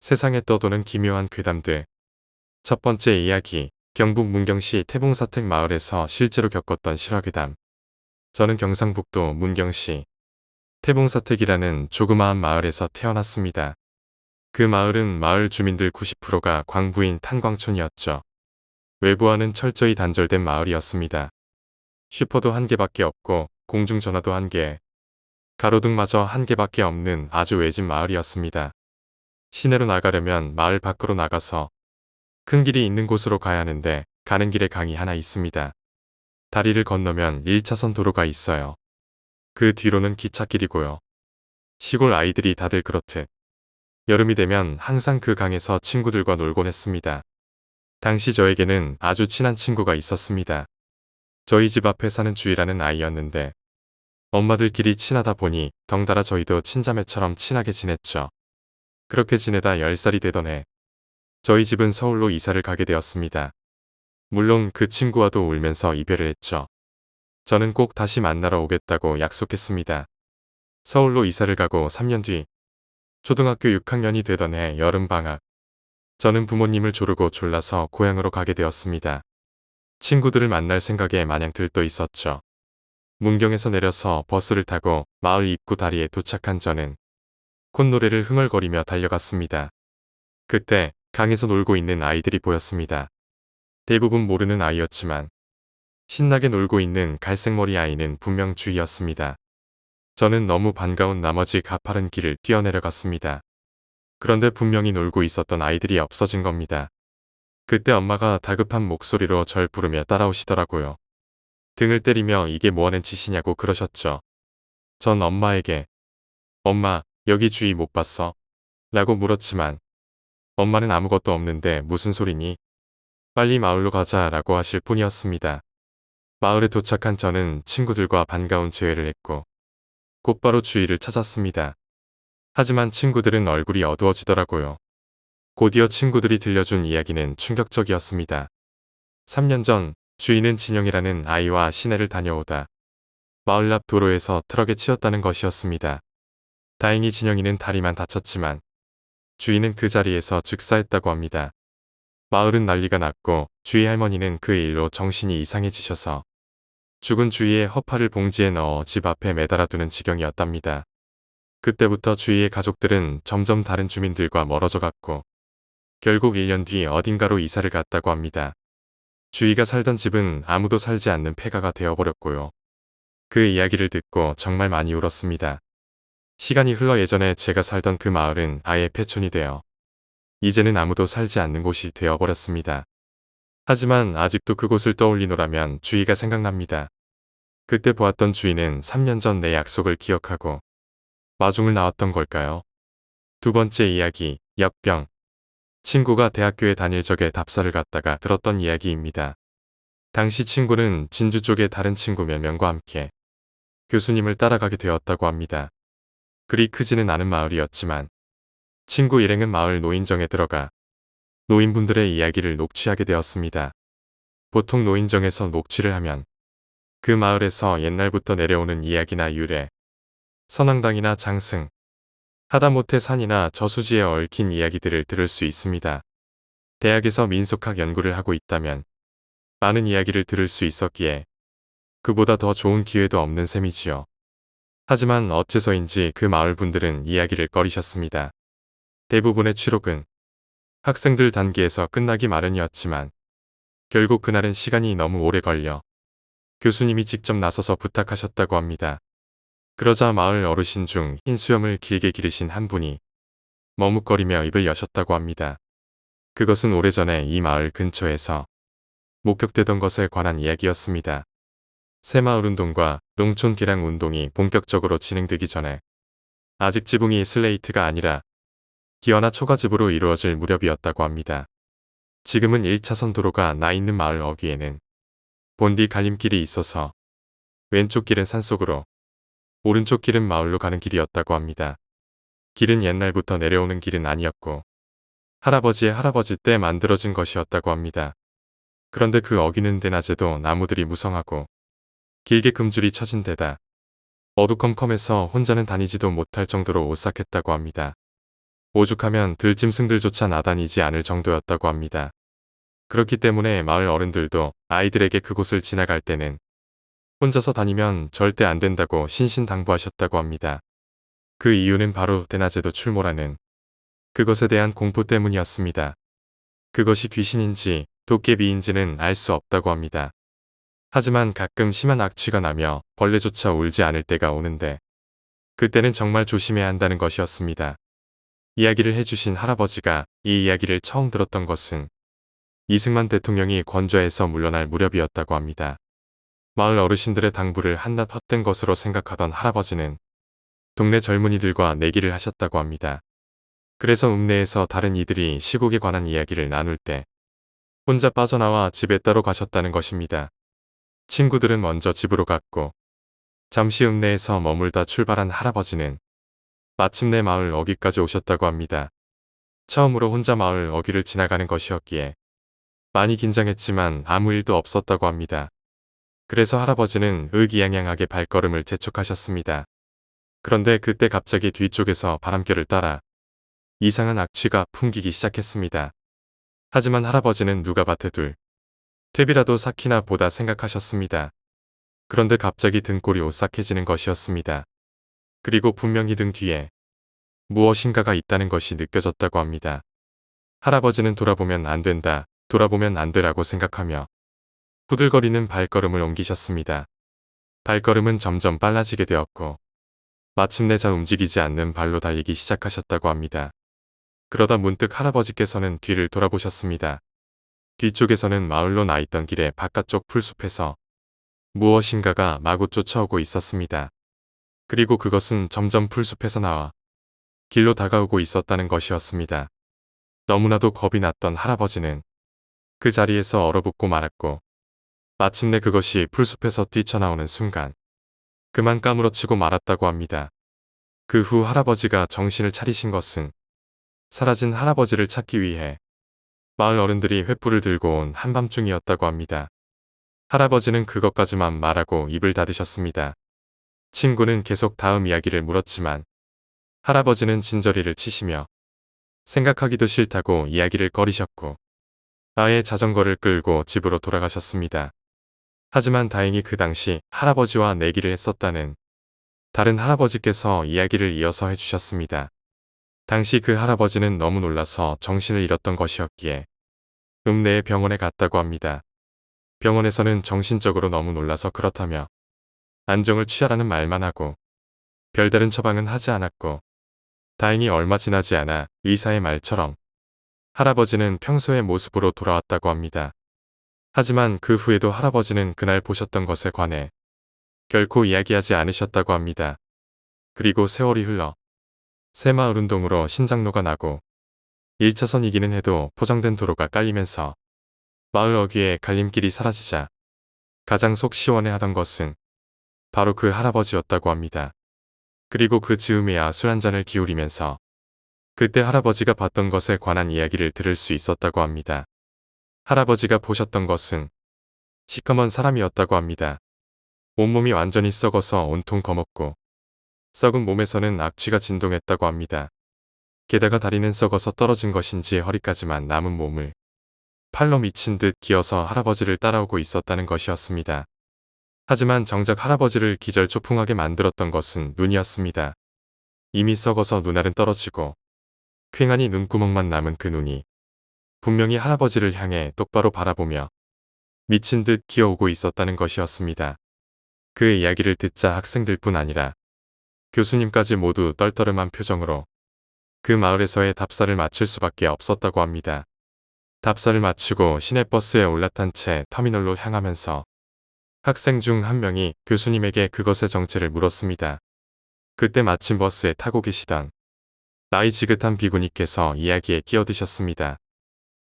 세상에 떠도는 기묘한 괴담들. 첫 번째 이야기, 경북 문경시 태봉사택 마을에서 실제로 겪었던 실화괴담. 저는 경상북도 문경시 태봉사택이라는 조그마한 마을에서 태어났습니다. 그 마을은 마을 주민들 90%가 광부인 탄광촌이었죠. 외부와는 철저히 단절된 마을이었습니다. 슈퍼도 한 개밖에 없고 공중전화도 한 개, 가로등마저 한 개밖에 없는 아주 외진 마을이었습니다. 시내로 나가려면 마을 밖으로 나가서 큰 길이 있는 곳으로 가야 하는데 가는 길에 강이 하나 있습니다. 다리를 건너면 1차선 도로가 있어요. 그 뒤로는 기찻길이고요. 시골 아이들이 다들 그렇듯 여름이 되면 항상 그 강에서 친구들과 놀곤 했습니다. 당시 저에게는 아주 친한 친구가 있었습니다. 저희 집 앞에 사는 주희라는 아이였는데 엄마들끼리 친하다 보니 덩달아 저희도 친자매처럼 친하게 지냈죠. 그렇게 지내다 10살이 되던 해 저희 집은 서울로 이사를 가게 되었습니다. 물론 그 친구와도 울면서 이별을 했죠. 저는 꼭 다시 만나러 오겠다고 약속했습니다. 서울로 이사를 가고 3년 뒤 초등학교 6학년이 되던 해 여름방학, 저는 부모님을 조르고 졸라서 고향으로 가게 되었습니다. 친구들을 만날 생각에 마냥 들떠 있었죠. 문경에서 내려서 버스를 타고 마을 입구 다리에 도착한 저는 콧노래를 흥얼거리며 달려갔습니다. 그때 강에서 놀고 있는 아이들이 보였습니다. 대부분 모르는 아이였지만 신나게 놀고 있는 갈색머리 아이는 분명 주희였습니다. 저는 너무 반가운 나머지 가파른 길을 뛰어내려갔습니다. 그런데 분명히 놀고 있었던 아이들이 없어진 겁니다. 그때 엄마가 다급한 목소리로 절 부르며 따라오시더라고요. 등을 때리며 이게 뭐하는 짓이냐고 그러셨죠. 전 엄마에게 엄마, 여기 주희 못 봤어? 라고 물었지만 엄마는 아무것도 없는데 무슨 소리니? 빨리 마을로 가자 라고 하실 뿐이었습니다. 마을에 도착한 저는 친구들과 반가운 재회를 했고 곧바로 주희를 찾았습니다. 하지만 친구들은 얼굴이 어두워지더라고요. 곧이어 친구들이 들려준 이야기는 충격적이었습니다. 3년 전 주희는 진영이라는 아이와 시내를 다녀오다 마을 앞 도로에서 트럭에 치였다는 것이었습니다. 다행히 진영이는 다리만 다쳤지만 주희는 그 자리에서 즉사했다고 합니다. 마을은 난리가 났고 주희 할머니는 그 일로 정신이 이상해지셔서 죽은 주희의 허파를 봉지에 넣어 집 앞에 매달아두는 지경이었답니다. 그때부터 주희의 가족들은 점점 다른 주민들과 멀어져 갔고 결국 1년 뒤 어딘가로 이사를 갔다고 합니다. 주희가 살던 집은 아무도 살지 않는 폐가가 되어버렸고요. 그 이야기를 듣고 정말 많이 울었습니다. 시간이 흘러 예전에 제가 살던 그 마을은 아예 폐촌이 되어 이제는 아무도 살지 않는 곳이 되어버렸습니다. 하지만 아직도 그곳을 떠올리노라면 주희가 생각납니다. 그때 보았던 주희는 3년 전 내 약속을 기억하고 마중을 나왔던 걸까요? 두 번째 이야기, 역병. 친구가 대학교에 다닐 적에 답사를 갔다가 들었던 이야기입니다. 당시 친구는 진주 쪽의 다른 친구 몇 명과 함께 교수님을 따라가게 되었다고 합니다. 그리 크지는 않은 마을이었지만 친구 일행은 마을 노인정에 들어가 노인분들의 이야기를 녹취하게 되었습니다. 보통 노인정에서 녹취를 하면 그 마을에서 옛날부터 내려오는 이야기나 유래, 선왕당이나 장승, 하다못해 산이나 저수지에 얽힌 이야기들을 들을 수 있습니다. 대학에서 민속학 연구를 하고 있다면 많은 이야기를 들을 수 있었기에 그보다 더 좋은 기회도 없는 셈이지요. 하지만 어째서인지 그 마을 분들은 이야기를 꺼리셨습니다. 대부분의 취록은 학생들 단계에서 끝나기 마련이었지만 결국 그날은 시간이 너무 오래 걸려 교수님이 직접 나서서 부탁하셨다고 합니다. 그러자 마을 어르신 중 흰 수염을 길게 기르신 한 분이 머뭇거리며 입을 여셨다고 합니다. 그것은 오래전에 이 마을 근처에서 목격되던 것에 관한 이야기였습니다. 새마을운동과 농촌 개량 운동이 본격적으로 진행되기 전에 아직 지붕이 슬레이트가 아니라 기와나 초가집으로 이루어질 무렵이었다고 합니다. 지금은 1차선 도로가 나 있는 마을 어귀에는 본디 갈림길이 있어서 왼쪽 길은 산속으로 오른쪽 길은 마을로 가는 길이었다고 합니다. 길은 옛날부터 내려오는 길은 아니었고 할아버지의 할아버지 때 만들어진 것이었다고 합니다. 그런데 그 어기는 대낮에도 나무들이 무성하고 길게 금줄이 쳐진 데다 어두컴컴해서 혼자는 다니지도 못할 정도로 오싹했다고 합니다. 오죽하면 들짐승들조차 나다니지 않을 정도였다고 합니다. 그렇기 때문에 마을 어른들도 아이들에게 그곳을 지나갈 때는 혼자서 다니면 절대 안 된다고 신신당부하셨다고 합니다. 그 이유는 바로 대낮에도 출몰하는 그것에 대한 공포 때문이었습니다. 그것이 귀신인지 도깨비인지는 알 수 없다고 합니다. 하지만 가끔 심한 악취가 나며 벌레조차 울지 않을 때가 오는데 그때는 정말 조심해야 한다는 것이었습니다. 이야기를 해주신 할아버지가 이 이야기를 처음 들었던 것은 이승만 대통령이 권좌에서 물러날 무렵이었다고 합니다. 마을 어르신들의 당부를 한낱 헛된 것으로 생각하던 할아버지는 동네 젊은이들과 내기를 하셨다고 합니다. 그래서 읍내에서 다른 이들이 시국에 관한 이야기를 나눌 때 혼자 빠져나와 집에 따로 가셨다는 것입니다. 친구들은 먼저 집으로 갔고 잠시 읍내에서 머물다 출발한 할아버지는 마침내 마을 어귀까지 오셨다고 합니다. 처음으로 혼자 마을 어귀를 지나가는 것이었기에 많이 긴장했지만 아무 일도 없었다고 합니다. 그래서 할아버지는 의기양양하게 발걸음을 재촉하셨습니다. 그런데 그때 갑자기 뒤쪽에서 바람결을 따라 이상한 악취가 풍기기 시작했습니다. 하지만 할아버지는 누가 밭에 둘 퇴비라도 삭히나 보다 생각하셨습니다. 그런데 갑자기 등골이 오싹해지는 것이었습니다. 그리고 분명히 등 뒤에 무엇인가가 있다는 것이 느껴졌다고 합니다. 할아버지는 돌아보면 안 된다, 돌아보면 안 되라고 생각하며 후들거리는 발걸음을 옮기셨습니다. 발걸음은 점점 빨라지게 되었고 마침내 잘 움직이지 않는 발로 달리기 시작하셨다고 합니다. 그러다 문득 할아버지께서는 뒤를 돌아보셨습니다. 뒤쪽에서는 마을로 나 있던 길의 바깥쪽 풀숲에서 무엇인가가 마구 쫓아오고 있었습니다. 그리고 그것은 점점 풀숲에서 나와 길로 다가오고 있었다는 것이었습니다. 너무나도 겁이 났던 할아버지는 그 자리에서 얼어붙고 말았고 마침내 그것이 풀숲에서 뛰쳐나오는 순간 그만 까무러치고 말았다고 합니다. 그 후 할아버지가 정신을 차리신 것은 사라진 할아버지를 찾기 위해 마을 어른들이 횃불을 들고 온 한밤중이었다고 합니다. 할아버지는 그것까지만 말하고 입을 닫으셨습니다. 친구는 계속 다음 이야기를 물었지만 할아버지는 진저리를 치시며 생각하기도 싫다고 이야기를 꺼리셨고 아예 자전거를 끌고 집으로 돌아가셨습니다. 하지만 다행히 그 당시 할아버지와 내기를 했었다는 다른 할아버지께서 이야기를 이어서 해주셨습니다. 당시 그 할아버지는 너무 놀라서 정신을 잃었던 것이었기에 읍내의 병원에 갔다고 합니다. 병원에서는 정신적으로 너무 놀라서 그렇다며 안정을 취하라는 말만 하고 별다른 처방은 하지 않았고 다행히 얼마 지나지 않아 의사의 말처럼 할아버지는 평소의 모습으로 돌아왔다고 합니다. 하지만 그 후에도 할아버지는 그날 보셨던 것에 관해 결코 이야기하지 않으셨다고 합니다. 그리고 세월이 흘러 새마을 운동으로 신장로가 나고 1차선이기는 해도 포장된 도로가 깔리면서 마을 어귀의 갈림길이 사라지자 가장 속 시원해하던 것은 바로 그 할아버지였다고 합니다. 그리고 그 즈음에야 술 한잔을 기울이면서 그때 할아버지가 봤던 것에 관한 이야기를 들을 수 있었다고 합니다. 할아버지가 보셨던 것은 시커먼 사람이었다고 합니다. 온몸이 완전히 썩어서 온통 검었고 썩은 몸에서는 악취가 진동했다고 합니다. 게다가 다리는 썩어서 떨어진 것인지 허리까지만 남은 몸을 팔로 미친 듯 기어서 할아버지를 따라오고 있었다는 것이었습니다. 하지만 정작 할아버지를 기절초풍하게 만들었던 것은 눈이었습니다. 이미 썩어서 눈알은 떨어지고 퀭하니 눈구멍만 남은 그 눈이 분명히 할아버지를 향해 똑바로 바라보며 미친 듯 기어오고 있었다는 것이었습니다. 그 이야기를 듣자 학생들뿐 아니라 교수님까지 모두 떨떠름한 표정으로 그 마을에서의 답사를 마칠 수밖에 없었다고 합니다. 답사를 마치고 시내버스에 올라탄 채 터미널로 향하면서 학생 중 한 명이 교수님에게 그것의 정체를 물었습니다. 그때 마침 버스에 타고 계시던 나이 지긋한 비구니께서 이야기에 끼어드셨습니다.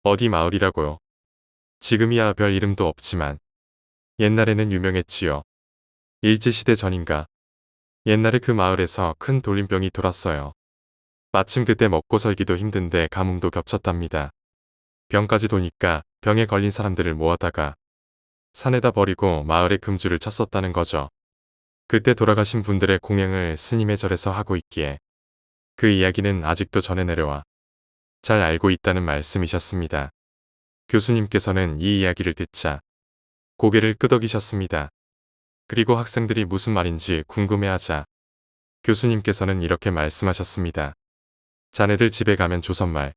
어디 마을이라고요? 지금이야 별 이름도 없지만 옛날에는 유명했지요. 일제시대 전인가? 옛날에 그 마을에서 큰 돌림병이 돌았어요. 마침 그때 먹고 살기도 힘든데 가뭄도 겹쳤답니다. 병까지 도니까 병에 걸린 사람들을 모아다가 산에다 버리고 마을에 금주를 쳤었다는 거죠. 그때 돌아가신 분들의 공양을 스님의 절에서 하고 있기에 그 이야기는 아직도 전해 내려와 잘 알고 있다는 말씀이셨습니다. 교수님께서는 이 이야기를 듣자 고개를 끄덕이셨습니다. 그리고 학생들이 무슨 말인지 궁금해하자 교수님께서는 이렇게 말씀하셨습니다. 자네들 집에 가면 조선말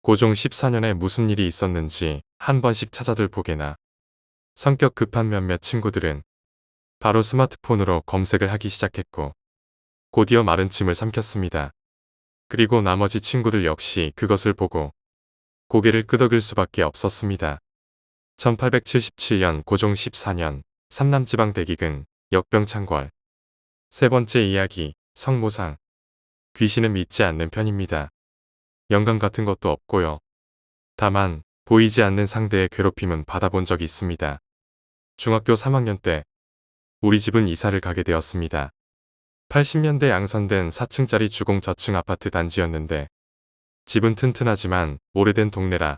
고종 14년에 무슨 일이 있었는지 한 번씩 찾아들 보게나. 성격 급한 몇몇 친구들은 바로 스마트폰으로 검색을 하기 시작했고 곧이어 마른 침을 삼켰습니다. 그리고 나머지 친구들 역시 그것을 보고 고개를 끄덕일 수밖에 없었습니다. 1877년 고종 14년 삼남지방 대기근 역병창궐. 세 번째 이야기, 성모상. 귀신은 믿지 않는 편입니다. 영감 같은 것도 없고요. 다만 보이지 않는 상대의 괴롭힘은 받아본 적이 있습니다. 중학교 3학년 때 우리 집은 이사를 가게 되었습니다. 80년대 양선된 4층짜리 주공 저층 아파트 단지였는데 집은 튼튼하지만 오래된 동네라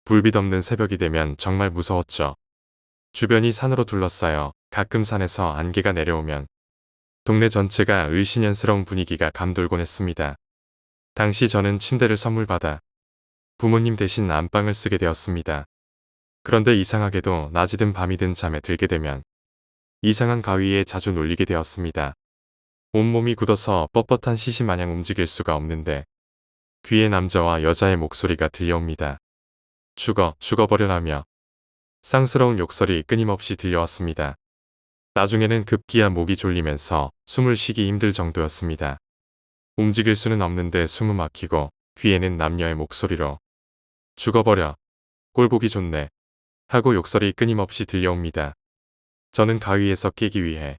불빛 없는 새벽이 되면 정말 무서웠죠. 주변이 산으로 둘러싸여 가끔 산에서 안개가 내려오면 동네 전체가 을씨년스러운 분위기가 감돌곤 했습니다. 당시 저는 침대를 선물 받아 부모님 대신 안방을 쓰게 되었습니다. 그런데 이상하게도 낮이든 밤이든 잠에 들게 되면 이상한 가위에 자주 눌리게 되었습니다. 온몸이 굳어서 뻣뻣한 시시 마냥 움직일 수가 없는데 귀에 남자와 여자의 목소리가 들려옵니다. 죽어버려라며 쌍스러운 욕설이 끊임없이 들려왔습니다. 나중에는 급기야 목이 졸리면서 숨을 쉬기 힘들 정도였습니다. 움직일 수는 없는데 숨은 막히고 귀에는 남녀의 목소리로 죽어버려, 꼴보기 좋네 하고 욕설이 끊임없이 들려옵니다. 저는 가위에서 깨기 위해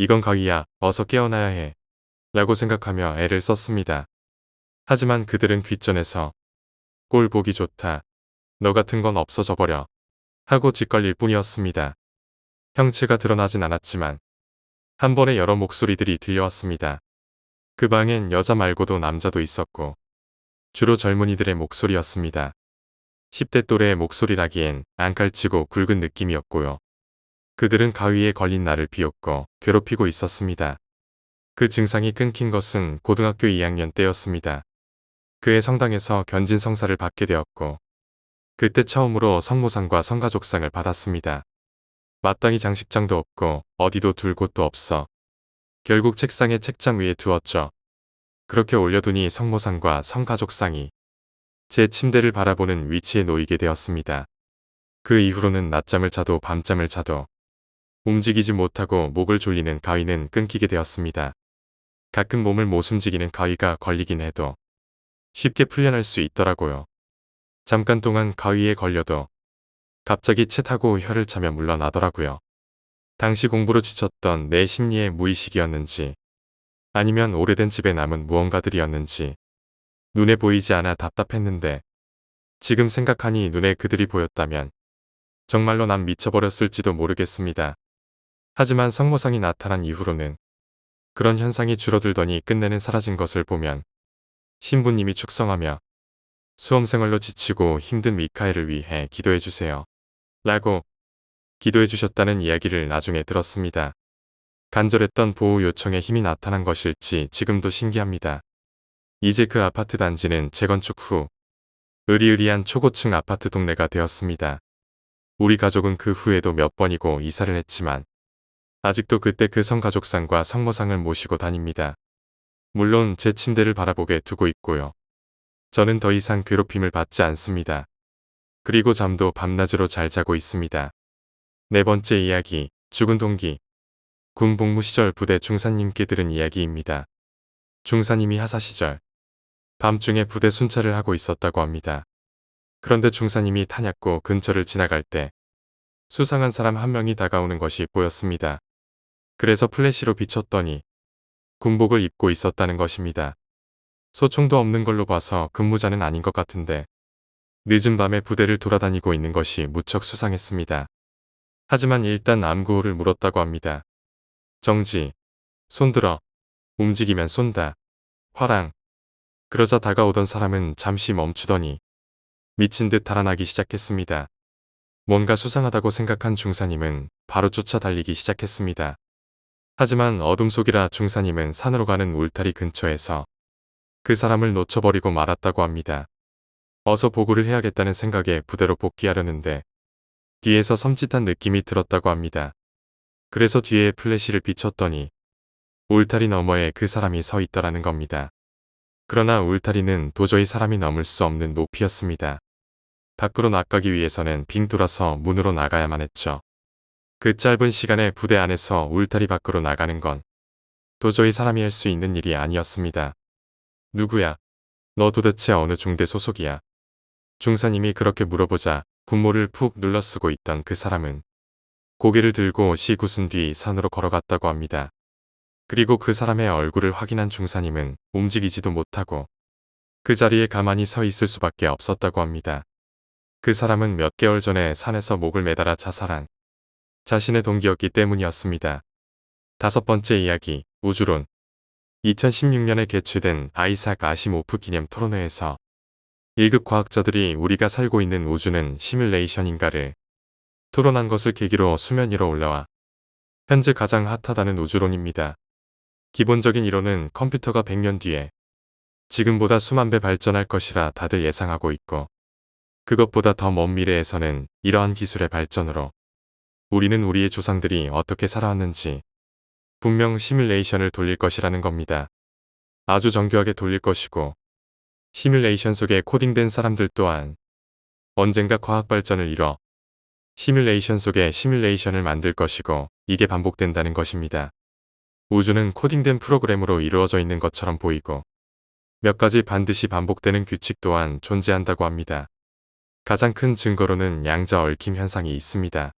이건 가위야, 어서 깨어나야 해 라고 생각하며 애를 썼습니다. 하지만 그들은 귓전에서 꼴보기 좋다, 너 같은 건 없어져 버려 하고 짓걸릴 뿐이었습니다. 형체가 드러나진 않았지만 한 번에 여러 목소리들이 들려왔습니다. 그 방엔 여자 말고도 남자도 있었고 주로 젊은이들의 목소리였습니다. 10대 또래의 목소리라기엔 앙칼치고 굵은 느낌이었고요. 그들은 가위에 걸린 나를 비웃고 괴롭히고 있었습니다. 그 증상이 끊긴 것은 고등학교 2학년 때였습니다. 그해 성당에서 견진성사를 받게 되었고 그때 처음으로 성모상과 성가족상을 받았습니다. 마땅히 장식장도 없고 어디도 둘 곳도 없어 결국 책상에 책장 위에 두었죠. 그렇게 올려두니 성모상과 성가족상이 제 침대를 바라보는 위치에 놓이게 되었습니다. 그 이후로는 낮잠을 자도 밤잠을 자도 움직이지 못하고 목을 졸리는 가위는 끊기게 되었습니다. 가끔 몸을 못 움직이는 가위가 걸리긴 해도 쉽게 풀려날 수 있더라고요. 잠깐 동안 가위에 걸려도 갑자기 쳇하고 혀를 차며 물러나더라고요. 당시 공부로 지쳤던 내 심리의 무의식이었는지 아니면 오래된 집에 남은 무언가들이었는지 눈에 보이지 않아 답답했는데 지금 생각하니 눈에 그들이 보였다면 정말로 난 미쳐버렸을지도 모르겠습니다. 하지만 성모상이 나타난 이후로는 그런 현상이 줄어들더니 끝내는 사라진 것을 보면 신부님이 축성하며 수험생활로 지치고 힘든 미카엘을 위해 기도해주세요 라고 기도해주셨다는 이야기를 나중에 들었습니다. 간절했던 보호 요청에 힘이 나타난 것일지 지금도 신기합니다. 이제 그 아파트 단지는 재건축 후 으리으리한 초고층 아파트 동네가 되었습니다. 우리 가족은 그 후에도 몇 번이고 이사를 했지만 아직도 그때 그 성가족상과 성모상을 모시고 다닙니다. 물론 제 침대를 바라보게 두고 있고요. 저는 더 이상 괴롭힘을 받지 않습니다. 그리고 잠도 밤낮으로 잘 자고 있습니다. 네 번째 이야기, 죽은 동기. 군 복무 시절 부대 중사님께 들은 이야기입니다. 중사님이 하사 시절 밤중에 부대 순찰을 하고 있었다고 합니다. 그런데 중사님이 탄약고 근처를 지나갈 때 수상한 사람 한 명이 다가오는 것이 보였습니다. 그래서 플래시로 비췄더니 군복을 입고 있었다는 것입니다. 소총도 없는 걸로 봐서 근무자는 아닌 것 같은데 늦은 밤에 부대를 돌아다니고 있는 것이 무척 수상했습니다. 하지만 일단 암구호를 물었다고 합니다. 정지, 손들어, 움직이면 쏜다, 화랑. 그러자 다가오던 사람은 잠시 멈추더니 미친 듯 달아나기 시작했습니다. 뭔가 수상하다고 생각한 중사님은 바로 쫓아 달리기 시작했습니다. 하지만 어둠 속이라 중사님은 산으로 가는 울타리 근처에서 그 사람을 놓쳐버리고 말았다고 합니다. 어서 보고를 해야겠다는 생각에 부대로 복귀하려는데 뒤에서 섬찟한 느낌이 들었다고 합니다. 그래서 뒤에 플래시를 비췄더니 울타리 너머에 그 사람이 서 있더라는 겁니다. 그러나 울타리는 도저히 사람이 넘을 수 없는 높이였습니다. 밖으로 나가기 위해서는 빙 돌아서 문으로 나가야만 했죠. 그 짧은 시간에 부대 안에서 울타리 밖으로 나가는 건 도저히 사람이 할 수 있는 일이 아니었습니다. 누구야? 너 도대체 어느 중대 소속이야? 중사님이 그렇게 물어보자 분모를 푹 눌러쓰고 있던 그 사람은 고개를 들고 시구순 뒤 산으로 걸어갔다고 합니다. 그리고 그 사람의 얼굴을 확인한 중사님은 움직이지도 못하고 그 자리에 가만히 서 있을 수밖에 없었다고 합니다. 그 사람은 몇 개월 전에 산에서 목을 매달아 자살한 자신의 동기였기 때문이었습니다. 다섯 번째 이야기, 우주론. 2016년에 개최된 아이삭 아시모프 기념 토론회에서 1급 과학자들이 우리가 살고 있는 우주는 시뮬레이션인가를 토론한 것을 계기로 수면 위로 올라와 현재 가장 핫하다는 우주론입니다. 기본적인 이론은 컴퓨터가 100년 뒤에 지금보다 수만 배 발전할 것이라 다들 예상하고 있고 그것보다 더 먼 미래에서는 이러한 기술의 발전으로 우리는 우리의 조상들이 어떻게 살아왔는지 분명 시뮬레이션을 돌릴 것이라는 겁니다. 아주 정교하게 돌릴 것이고 시뮬레이션 속에 코딩된 사람들 또한 언젠가 과학 발전을 이뤄 시뮬레이션 속에 시뮬레이션을 만들 것이고 이게 반복된다는 것입니다. 우주는 코딩된 프로그램으로 이루어져 있는 것처럼 보이고 몇 가지 반드시 반복되는 규칙 또한 존재한다고 합니다. 가장 큰 증거로는 양자 얽힘 현상이 있습니다.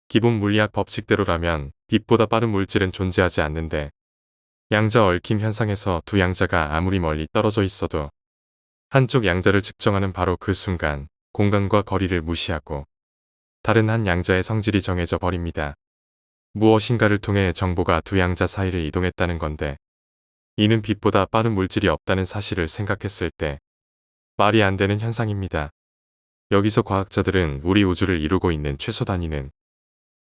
기본 물리학 법칙대로라면 빛보다 빠른 물질은 존재하지 않는데 양자 얽힘 현상에서 두 양자가 아무리 멀리 떨어져 있어도 한쪽 양자를 측정하는 바로 그 순간 공간과 거리를 무시하고 다른 한 양자의 성질이 정해져 버립니다. 무엇인가를 통해 정보가 두 양자 사이를 이동했다는 건데 이는 빛보다 빠른 물질이 없다는 사실을 생각했을 때 말이 안 되는 현상입니다. 여기서 과학자들은 우리 우주를 이루고 있는 최소 단위는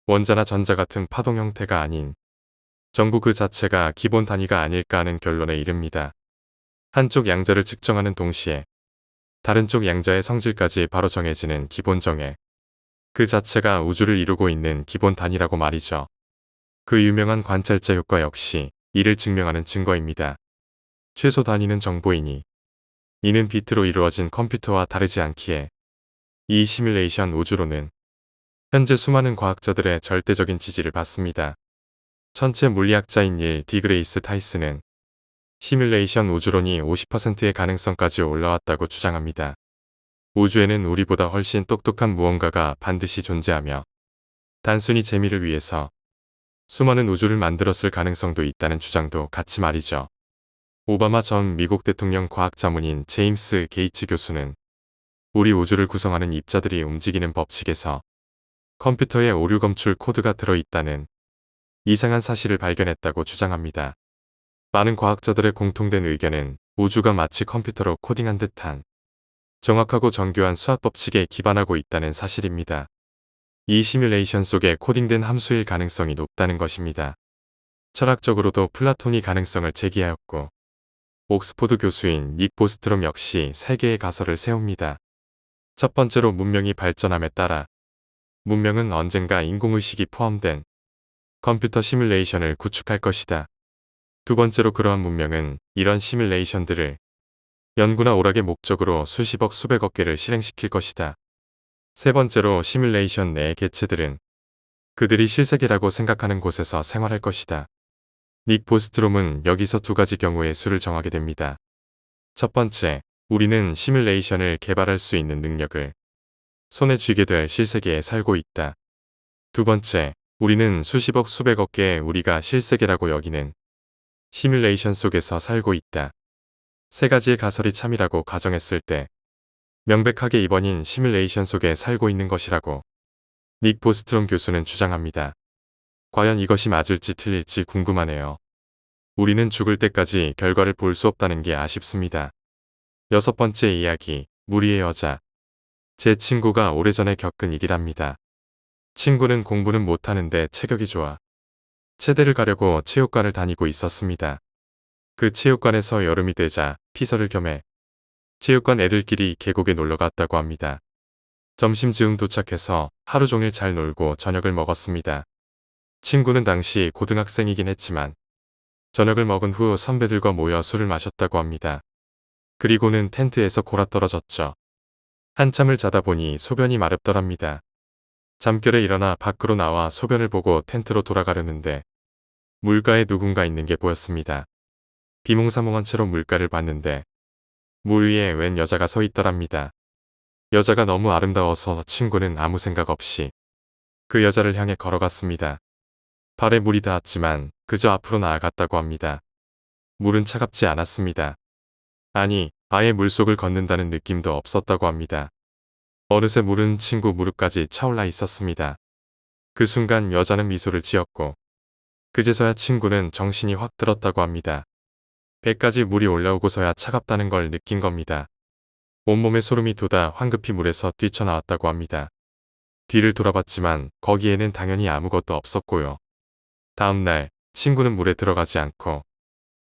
원자나 전자 같은 파동 형태가 아닌 전구 그 자체가 기본 단위가 아닐까 하는 결론에 이릅니다. 한쪽 양자를 측정하는 동시에 다른 쪽 양자의 성질까지 바로 정해지는 기본 정의. 그 자체가 우주를 이루고 있는 기본 단위라고 말이죠. 그 유명한 관찰자 효과 역시 이를 증명하는 증거입니다. 최소 단위는 정보이니 이는 비트로 이루어진 컴퓨터와 다르지 않기에 이 시뮬레이션 우주론은 현재 수많은 과학자들의 절대적인 지지를 받습니다. 천체 물리학자인 닐 디그레이스 타이스는 시뮬레이션 우주론이 50%의 가능성까지 올라왔다고 주장합니다. 우주에는 우리보다 훨씬 똑똑한 무언가가 반드시 존재하며 단순히 재미를 위해서 수많은 우주를 만들었을 가능성도 있다는 주장도 같이 말이죠. 오바마 전 미국 대통령 과학자문인 제임스 게이츠 교수는 우리 우주를 구성하는 입자들이 움직이는 법칙에서 컴퓨터의 오류 검출 코드가 들어있다는 이상한 사실을 발견했다고 주장합니다. 많은 과학자들의 공통된 의견은 우주가 마치 컴퓨터로 코딩한 듯한 정확하고 정교한 수학 법칙에 기반하고 있다는 사실입니다. 이 시뮬레이션 속에 코딩된 함수일 가능성이 높다는 것입니다. 철학적으로도 플라톤이 가능성을 제기하였고 옥스포드 교수인 닉 보스트롬 역시 세 개의 가설을 세웁니다. 첫 번째로 문명이 발전함에 따라 문명은 언젠가 인공의식이 포함된 컴퓨터 시뮬레이션을 구축할 것이다. 두 번째로 그러한 문명은 이런 시뮬레이션들을 연구나 오락의 목적으로 수십억 수백억 개를 실행시킬 것이다. 세 번째로 시뮬레이션 내의 개체들은 그들이 실세계라고 생각하는 곳에서 생활할 것이다. 닉 보스트롬은 여기서 두 가지 경우의 수를 정하게 됩니다. 첫 번째, 우리는 시뮬레이션을 개발할 수 있는 능력을 손에 쥐게 될 실세계에 살고 있다. 두 번째, 우리는 수십억 수백억 개의 우리가 실세계라고 여기는 시뮬레이션 속에서 살고 있다. 세 가지의 가설이 참이라고 가정했을 때 명백하게 이번인 시뮬레이션 속에 살고 있는 것이라고 닉 보스트롬 교수는 주장합니다. 과연 이것이 맞을지 틀릴지 궁금하네요. 우리는 죽을 때까지 결과를 볼 수 없다는 게 아쉽습니다. 여섯 번째 이야기, 무리의 여자. 제 친구가 오래전에 겪은 일이랍니다. 친구는 공부는 못하는데 체격이 좋아. 체대를 가려고 체육관을 다니고 있었습니다. 그 체육관에서 여름이 되자 피서를 겸해 체육관 애들끼리 계곡에 놀러 갔다고 합니다. 점심 즈음 도착해서 하루 종일 잘 놀고 저녁을 먹었습니다. 친구는 당시 고등학생이긴 했지만 저녁을 먹은 후 선배들과 모여 술을 마셨다고 합니다. 그리고는 텐트에서 골아떨어졌죠. 한참을 자다 보니 소변이 마렵더랍니다. 잠결에 일어나 밖으로 나와 소변을 보고 텐트로 돌아가려는데 물가에 누군가 있는 게 보였습니다. 비몽사몽한 채로 물가를 봤는데 물 위에 웬 여자가 서 있더랍니다. 여자가 너무 아름다워서 친구는 아무 생각 없이 그 여자를 향해 걸어갔습니다. 발에 물이 닿았지만 그저 앞으로 나아갔다고 합니다. 물은 차갑지 않았습니다. 아니, 아예 물속을 걷는다는 느낌도 없었다고 합니다. 어느새 물은 친구 무릎까지 차올라 있었습니다. 그 순간 여자는 미소를 지었고 그제서야 친구는 정신이 확 들었다고 합니다. 배까지 물이 올라오고서야 차갑다는 걸 느낀 겁니다. 온몸에 소름이 돋아 황급히 물에서 뛰쳐나왔다고 합니다. 뒤를 돌아봤지만 거기에는 당연히 아무것도 없었고요. 다음 날 친구는 물에 들어가지 않고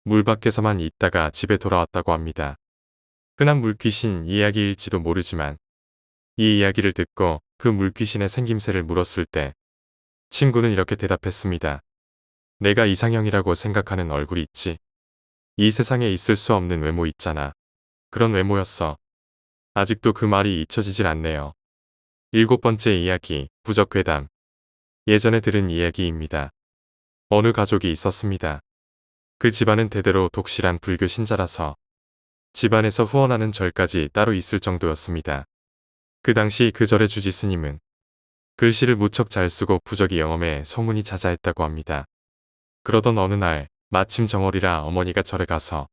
물 밖에서만 있다가 집에 돌아왔다고 합니다. 흔한 물귀신 이야기일지도 모르지만 이 이야기를 듣고 그 물귀신의 생김새를 물었을 때 친구는 이렇게 대답했습니다. 내가 이상형이라고 생각하는 얼굴이 있지. 이 세상에 있을 수 없는 외모 있잖아. 그런 외모였어. 아직도 그 말이 잊혀지질 않네요. 7번째 이야기, 부적괴담. 예전에 들은 이야기입니다. 어느 가족이 있었습니다. 그 집안은 대대로 독실한 불교 신자라서 집안에서 후원하는 절까지 따로 있을 정도였습니다. 그 당시 그 절의 주지 스님은 글씨를 무척 잘 쓰고 부적이 영험해 소문이 자자했다고 합니다. 그러던 어느 날 마침 정월이라 어머니가 절에 가서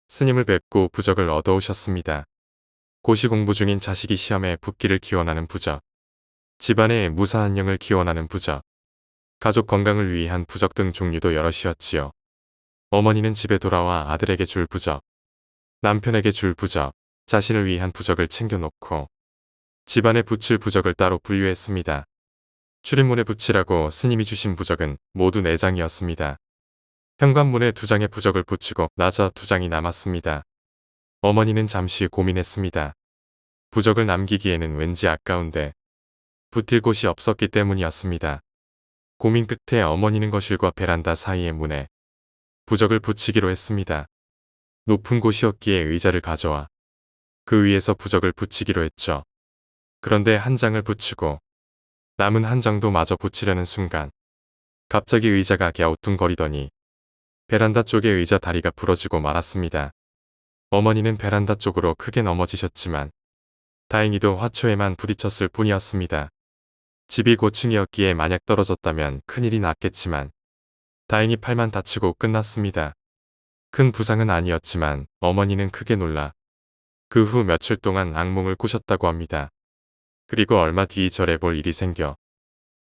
스님을 뵙고 부적을 얻어오셨습니다. 고시 공부 중인 자식이 시험에 붙기를 기원하는 부적, 집안의 무사한 영을 기원하는 부적, 가족 건강을 위한 부적 등 종류도 여럿이었지요. 어머니는 집에 돌아와 아들에게 줄 부적, 남편에게 줄 부적, 자신을 위한 부적을 챙겨놓고 집안에 붙일 부적을 따로 분류했습니다. 출입문에 붙이라고 스님이 주신 부적은 모두 4장이었습니다. 현관문에 2장의 부적을 붙이고 나저 2장이 남았습니다. 어머니는 잠시 고민했습니다. 부적을 남기기에는 왠지 아까운데 붙일 곳이 없었기 때문이었습니다. 고민 끝에 어머니는 거실과 베란다 사이의 문에 부적을 붙이기로 했습니다. 높은 곳이었기에 의자를 가져와 그 위에서 부적을 붙이기로 했죠. 그런데 한 장을 붙이고 남은 한 장도 마저 붙이려는 순간 갑자기 의자가 갸우뚱거리더니 베란다 쪽의 의자 다리가 부러지고 말았습니다. 어머니는 베란다 쪽으로 크게 넘어지셨지만 다행히도 화초에만 부딪혔을 뿐이었습니다. 집이 고층이었기에 만약 떨어졌다면 큰일이 났겠지만 다행히 팔만 다치고 끝났습니다. 큰 부상은 아니었지만 어머니는 크게 놀라 그 후 며칠 동안 악몽을 꾸셨다고 합니다. 그리고 얼마 뒤 절에 볼 일이 생겨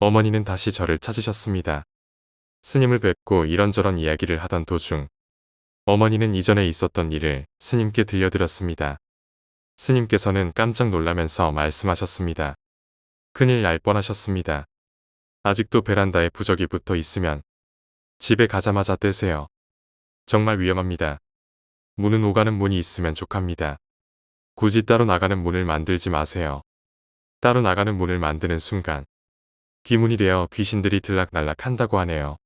어머니는 다시 절을 찾으셨습니다. 스님을 뵙고 이런저런 이야기를 하던 도중 어머니는 이전에 있었던 일을 스님께 들려드렸습니다. 스님께서는 깜짝 놀라면서 말씀하셨습니다. 큰일 날 뻔하셨습니다. 아직도 베란다에 부적이 붙어 있으면 집에 가자마자 떼세요. 정말 위험합니다. 문은 오가는 문이 있으면 족합니다. 굳이 따로 나가는 문을 만들지 마세요. 따로 나가는 문을 만드는 순간 귀문이 되어 귀신들이 들락날락 한다고 하네요.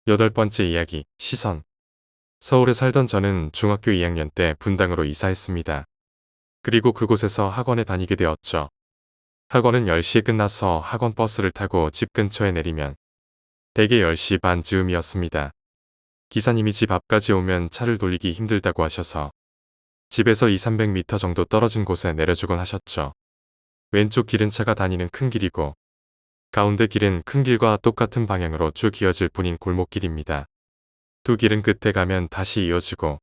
8번째 이야기, 시선. 서울에 살던 저는 중학교 2학년 때 분당으로 이사했습니다. 그리고 그곳에서 학원에 다니게 되었죠. 학원은 10시에 끝나서 학원 버스를 타고 집 근처에 내리면 대개 10시 반 즈음이었습니다. 기사님이 집 앞까지 오면 차를 돌리기 힘들다고 하셔서 집에서 200~300m 정도 떨어진 곳에 내려주곤 하셨죠. 왼쪽 길은 차가 다니는 큰 길이고 가운데 길은 큰 길과 똑같은 방향으로 쭉 이어질 뿐인 골목길입니다. 두 길은 끝에 가면 다시 이어지고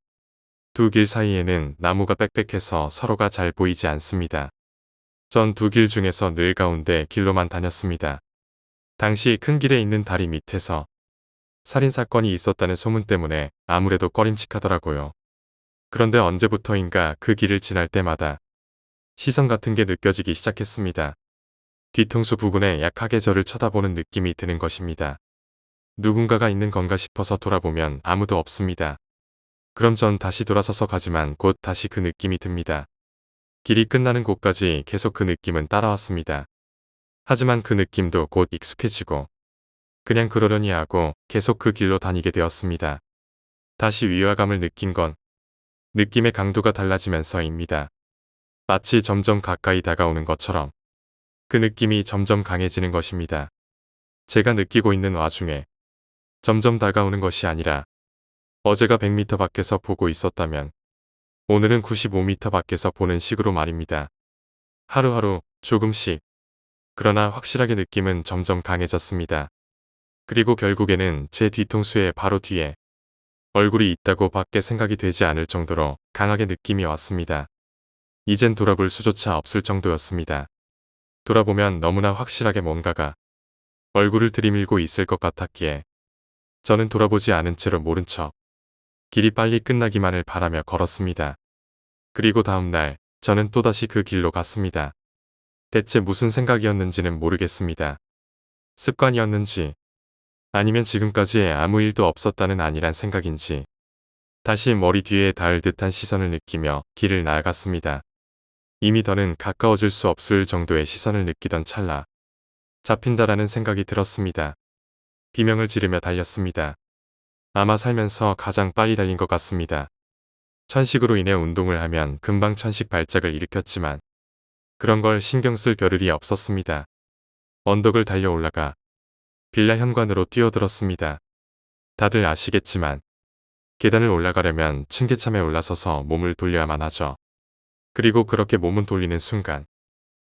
두 길 사이에는 나무가 빽빽해서 서로가 잘 보이지 않습니다. 전 두 길 중에서 늘 가운데 길로만 다녔습니다. 당시 큰 길에 있는 다리 밑에서 살인사건이 있었다는 소문 때문에 아무래도 꺼림칙하더라고요. 그런데 언제부터인가 그 길을 지날 때마다 시선 같은 게 느껴지기 시작했습니다. 뒤통수 부근에 약하게 저를 쳐다보는 느낌이 드는 것입니다. 누군가가 있는 건가 싶어서 돌아보면 아무도 없습니다. 그럼 전 다시 돌아서서 가지만 곧 다시 그 느낌이 듭니다. 길이 끝나는 곳까지 계속 그 느낌은 따라왔습니다. 하지만 그 느낌도 곧 익숙해지고 그냥 그러려니 하고 계속 그 길로 다니게 되었습니다. 다시 위화감을 느낀 건 느낌의 강도가 달라지면서입니다. 마치 점점 가까이 다가오는 것처럼 그 느낌이 점점 강해지는 것입니다. 제가 느끼고 있는 와중에 점점 다가오는 것이 아니라 어제가 100m 밖에서 보고 있었다면 오늘은 95m 밖에서 보는 식으로 말입니다. 하루하루 조금씩 그러나 확실하게 느낌은 점점 강해졌습니다. 그리고 결국에는 제 뒤통수의 바로 뒤에 얼굴이 있다고 밖에 생각이 되지 않을 정도로 강하게 느낌이 왔습니다. 이젠 돌아볼 수조차 없을 정도였습니다. 돌아보면 너무나 확실하게 뭔가가 얼굴을 들이밀고 있을 것 같았기에 저는 돌아보지 않은 채로 모른 척 길이 빨리 끝나기만을 바라며 걸었습니다. 그리고 다음 날 저는 또다시 그 길로 갔습니다. 대체 무슨 생각이었는지는 모르겠습니다. 습관이었는지 아니면 지금까지 아무 일도 없었다는 아니란 생각인지 다시 머리 뒤에 닿을 듯한 시선을 느끼며 길을 나아갔습니다. 이미 더는 가까워질 수 없을 정도의 시선을 느끼던 찰나 잡힌다라는 생각이 들었습니다. 비명을 지르며 달렸습니다. 아마 살면서 가장 빨리 달린 것 같습니다. 천식으로 인해 운동을 하면 금방 천식 발작을 일으켰지만 그런 걸 신경 쓸 겨를이 없었습니다. 언덕을 달려 올라가 빌라 현관으로 뛰어들었습니다. 다들 아시겠지만 계단을 올라가려면 층계참에 올라서서 몸을 돌려야만 하죠. 그리고 그렇게 몸을 돌리는 순간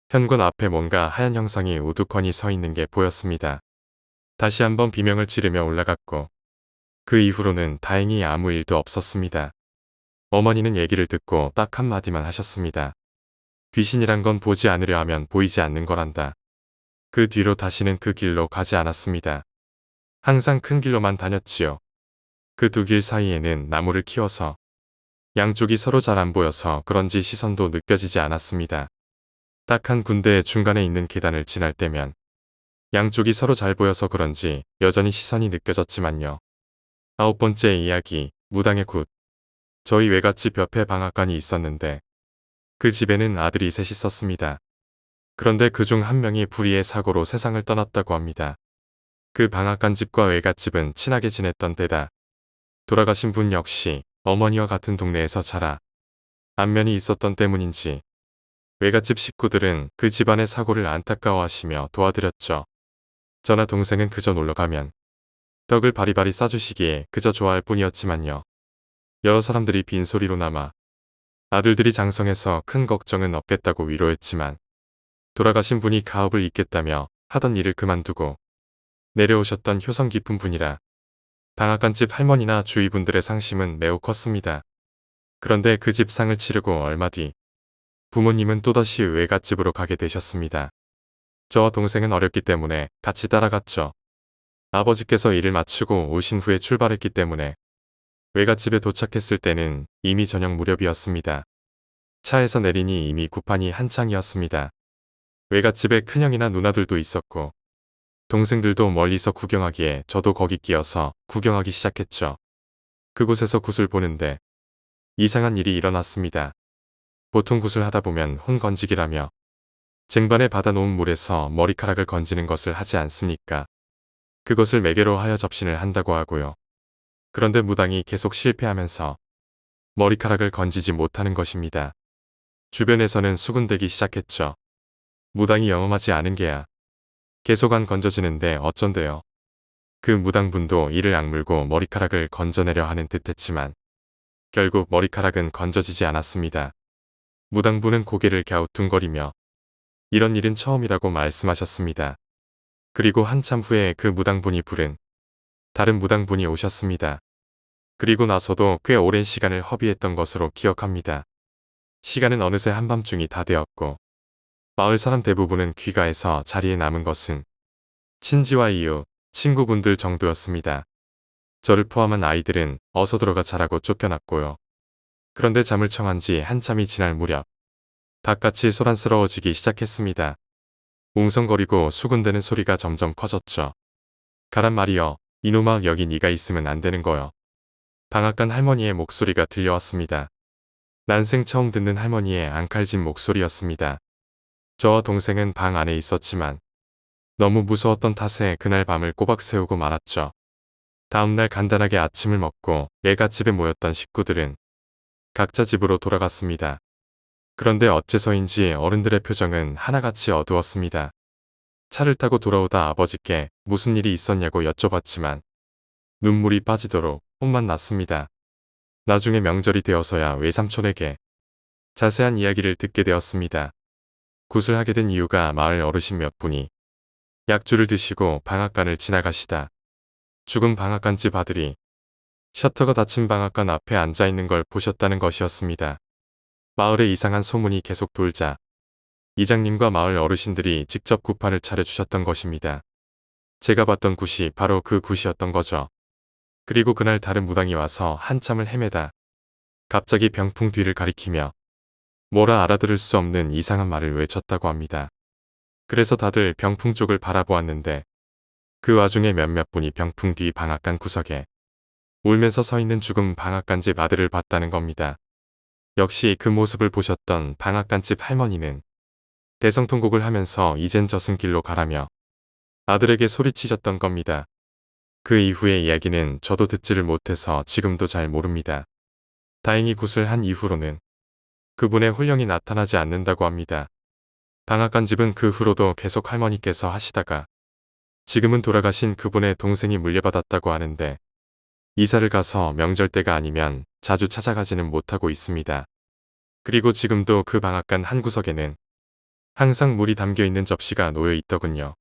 현관 앞에 뭔가 하얀 형상이 우두커니 서 있는 게 보였습니다. 다시 한번 비명을 지르며 올라갔고 그 이후로는 다행히 아무 일도 없었습니다. 어머니는 얘기를 듣고 딱 한마디만 하셨습니다. 귀신이란 건 보지 않으려 하면 보이지 않는 거란다. 그 뒤로 다시는 그 길로 가지 않았습니다. 항상 큰 길로만 다녔지요. 그 두 길 사이에는 나무를 키워서 양쪽이 서로 잘 안 보여서 그런지 시선도 느껴지지 않았습니다. 딱 한 군데의 중간에 있는 계단을 지날 때면 양쪽이 서로 잘 보여서 그런지 여전히 시선이 느껴졌지만요. 9번째 이야기, 무당의 굿. 저희 외갓집 옆에 방앗간이 있었는데 그 집에는 아들이 셋 있었습니다. 그런데 그중 한 명이 불의의 사고로 세상을 떠났다고 합니다. 그 방앗간 집과 외갓집은 친하게 지냈던 데다 돌아가신 분 역시 어머니와 같은 동네에서 자라 안면이 있었던 때문인지 외갓집 식구들은 그 집안의 사고를 안타까워하시며 도와드렸죠. 저나 동생은 그저 놀러가면 떡을 바리바리 싸주시기에 그저 좋아할 뿐이었지만요. 여러 사람들이 빈소리로나마 아들들이 장성해서 큰 걱정은 없겠다고 위로했지만 돌아가신 분이 가업을 잇겠다며 하던 일을 그만두고 내려오셨던 효성 깊은 분이라 방앗간집 할머니나 주위 분들의 상심은 매우 컸습니다. 그런데 그 집 상을 치르고 얼마 뒤 부모님은 또다시 외갓집으로 가게 되셨습니다. 저와 동생은 어렸기 때문에 같이 따라갔죠. 아버지께서 일을 마치고 오신 후에 출발했기 때문에 외갓집에 도착했을 때는 이미 저녁 무렵이었습니다. 차에서 내리니 이미 구판이 한창이었습니다. 외갓집에 큰형이나 누나들도 있었고 동생들도 멀리서 구경하기에 저도 거기 끼어서 구경하기 시작했죠. 그곳에서 굿을 보는데 이상한 일이 일어났습니다. 보통 굿을 하다 보면 혼 건지기라며 쟁반에 받아놓은 물에서 머리카락을 건지는 것을 하지 않습니까? 그것을 매개로 하여 접신을 한다고 하고요. 그런데 무당이 계속 실패하면서 머리카락을 건지지 못하는 것입니다. 주변에서는 수군대기 시작했죠. 무당이 영험하지 않은 게야. 계속 안 건져지는데 어쩐대요. 그 무당분도 이를 악물고 머리카락을 건져내려 하는 듯했지만 결국 머리카락은 건져지지 않았습니다. 무당분은 고개를 갸우뚱거리며 이런 일은 처음이라고 말씀하셨습니다. 그리고 한참 후에 그 무당분이 부른 다른 무당분이 오셨습니다. 그리고 나서도 꽤 오랜 시간을 허비했던 것으로 기억합니다. 시간은 어느새 한밤중이 다 되었고 마을 사람 대부분은 귀가해서 자리에 남은 것은 친지와 이웃, 친구분들 정도였습니다. 저를 포함한 아이들은 어서 들어가 자라고 쫓겨났고요. 그런데 잠을 청한 지 한참이 지날 무렵 바깥이 소란스러워지기 시작했습니다. 웅성거리고 수군대는 소리가 점점 커졌죠. 가란 말이여, 이놈아 여기 네가 있으면 안 되는 거여. 방앗간 할머니의 목소리가 들려왔습니다. 난생 처음 듣는 할머니의 앙칼진 목소리였습니다. 저와 동생은 방 안에 있었지만 너무 무서웠던 탓에 그날 밤을 꼬박 새우고 말았죠. 다음날 간단하게 아침을 먹고 애갓집에 모였던 식구들은 각자 집으로 돌아갔습니다. 그런데 어째서인지 어른들의 표정은 하나같이 어두웠습니다. 차를 타고 돌아오다 아버지께 무슨 일이 있었냐고 여쭤봤지만 눈물이 빠지도록 혼만 났습니다. 나중에 명절이 되어서야 외삼촌에게 자세한 이야기를 듣게 되었습니다. 구슬하게 된 이유가 마을 어르신 몇 분이 약주를 드시고 방앗간을 지나가시다 죽은 방앗간집 아들이 셔터가 닫힌 방앗간 앞에 앉아있는 걸 보셨다는 것이었습니다. 마을에 이상한 소문이 계속 돌자 이장님과 마을 어르신들이 직접 구판을 차려주셨던 것입니다. 제가 봤던 굿이 바로 그 굿이었던 거죠. 그리고 그날 다른 무당이 와서 한참을 헤매다 갑자기 병풍 뒤를 가리키며 뭐라 알아들을 수 없는 이상한 말을 외쳤다고 합니다. 그래서 다들 병풍 쪽을 바라보았는데 그 와중에 몇몇 분이 병풍 뒤 방앗간 구석에 울면서 서 있는 죽은 방앗간집 아들을 봤다는 겁니다. 역시 그 모습을 보셨던 방앗간집 할머니는 대성통곡을 하면서 이젠 저승길로 가라며 아들에게 소리치셨던 겁니다. 그 이후의 이야기는 저도 듣지를 못해서 지금도 잘 모릅니다. 다행히 굿을 한 이후로는 그분의 혼령이 나타나지 않는다고 합니다. 방앗간 집은 그 후로도 계속 할머니께서 하시다가 지금은 돌아가신 그분의 동생이 물려받았다고 하는데 이사를 가서 명절 때가 아니면 자주 찾아가지는 못하고 있습니다. 그리고 지금도 그 방앗간 한 구석에는 항상 물이 담겨 있는 접시가 놓여 있더군요.